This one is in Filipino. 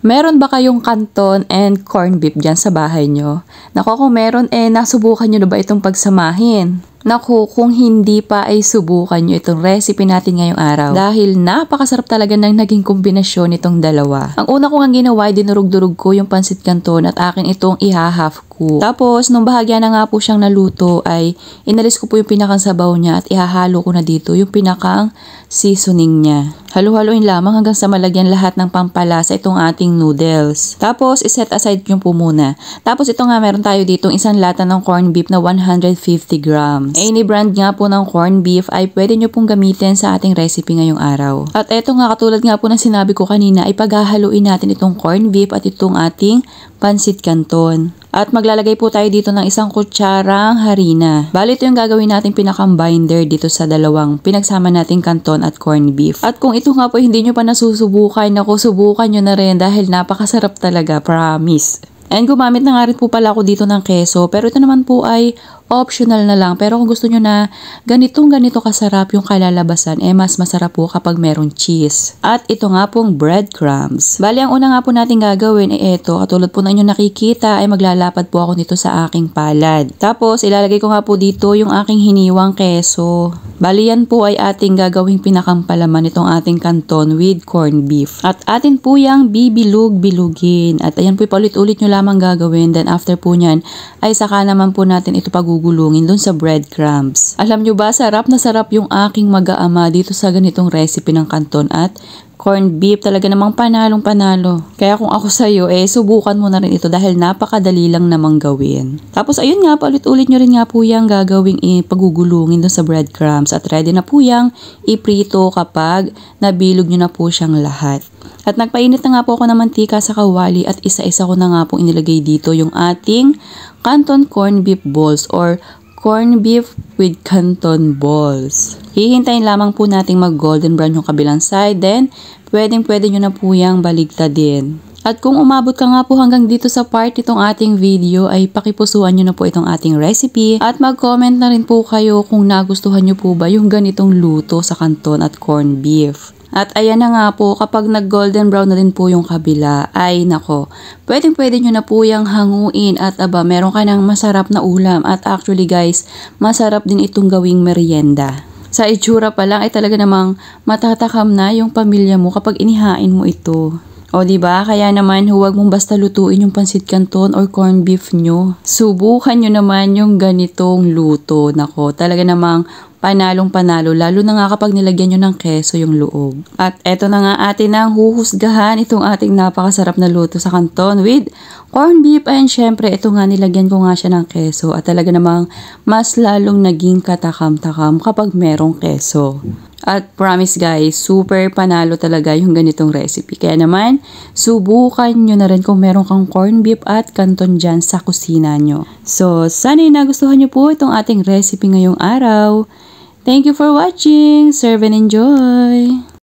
Meron ba kayong canton and corned beef dyan sa bahay nyo? Naku, kung meron nasubukan nyo na ba itong pagsamahin? Naku, kung hindi pa ay subukan nyo itong recipe natin ngayong araw. Dahil napakasarap talaga ng naging kombinasyon nitong dalawa. Ang una ko nga ginawa ay dinurog-durog ko yung pansit canton at akin itong iha-half cook. Tapos, nung bahagya na nga po siyang naluto ay inalis ko po yung pinakang sabaw niya at ihahalo ko na dito yung pinakang seasoning niya. Halo-haloin lamang hanggang sa malagyan lahat ng pampalasa itong ating noodles. Tapos, iset aside yung po muna. Tapos, ito nga meron tayo dito isang lata ng corned beef na 150 grams. Any brand nga po ng corned beef ay pwede nyo pong gamitin sa ating recipe ngayong araw. At ito nga katulad nga po ng sinabi ko kanina ay paghahaluin natin itong corned beef at itong ating pansit canton. At maglalagay po tayo dito ng isang kutsarang harina. Bali ito yung gagawin natin pinakang binder dito sa dalawang pinagsama nating canton at corned beef. At kung ito nga po hindi nyo pa nasusubukan, naku subukan nyo na rin dahil napakasarap talaga, promise. And gumamit na nga rin po pala ako dito ng keso, pero ito naman po ay optional na lang. Pero kung gusto nyo na ganito kasarap yung kalalabasan, mas masarap po kapag merong cheese. At ito nga pong breadcrumbs. Bali, ang una nga po natin gagawin ay ito. Katulad po na inyo nakikita ay maglalapad po ako nito sa aking palad. Tapos, ilalagay ko nga po dito yung aking hiniwang keso. Bali, yan po ay ating gagawing pinakampalaman itong ating canton with corned beef. At atin po yung bibilug-bilugin. At ayan po, paulit-ulit nyo lamang gagawin. Then after po nyan, ay saka naman po natin ito pagugulungin dun sa breadcrumbs. Alam nyo ba, sarap na sarap yung aking mag-aama dito sa ganitong recipe ng canton at corned beef. Talaga namang panalong-panalo. Kaya kung ako sa'yo, subukan mo na rin ito dahil napakadali lang namang gawin. Tapos ayun nga, paulit-ulit nyo rin nga po yung gagawing pagugulungin dun sa breadcrumbs at ready na po yung iprito kapag nabilog nyo na po siyang lahat. At nagpainit na nga po ako ng mantika sa kawali at isa-isa ko na nga po inilagay dito yung ating canton corned beef balls or corned beef with canton balls. Hihintayin lamang po nating mag golden brown yung kabilang side, then pwede nyo na po yung baligtad din. At kung umabot ka nga po hanggang dito sa part itong ating video ay pakipusuan nyo na po itong ating recipe at mag-comment na rin po kayo kung nagustuhan nyo po ba yung ganitong luto sa canton at corned beef. At ayan na nga po, kapag nag-golden brown na din po yung kabila, ay nako, pwede nyo na po yung hanguin at meron ka ng masarap na ulam. At actually guys, masarap din itong gawing merienda. Sa itsura pa lang ay talaga namang matatakam na yung pamilya mo kapag inihain mo ito. O diba? Kaya naman huwag mong basta lutuin yung pansit canton or corned beef nyo. Subukan nyo naman yung ganitong luto. Nako, talaga namang panalong-panalo, lalo na nga kapag nilagyan nyo ng keso yung loob. At eto na nga atin ang huhusgahan itong ating napakasarap na luto sa canton with corned beef. And syempre, ito nga nilagyan ko nga siya ng keso at talaga namang mas lalong naging katakam-takam kapag merong keso. At promise guys, super panalo talaga yung ganitong recipe. Kaya naman, subukan nyo na rin kung meron kang corned beef at canton dyan sa kusina nyo. So, sana'y nagustuhan nyo po itong ating recipe ngayong araw. Thank you for watching. Serve and enjoy!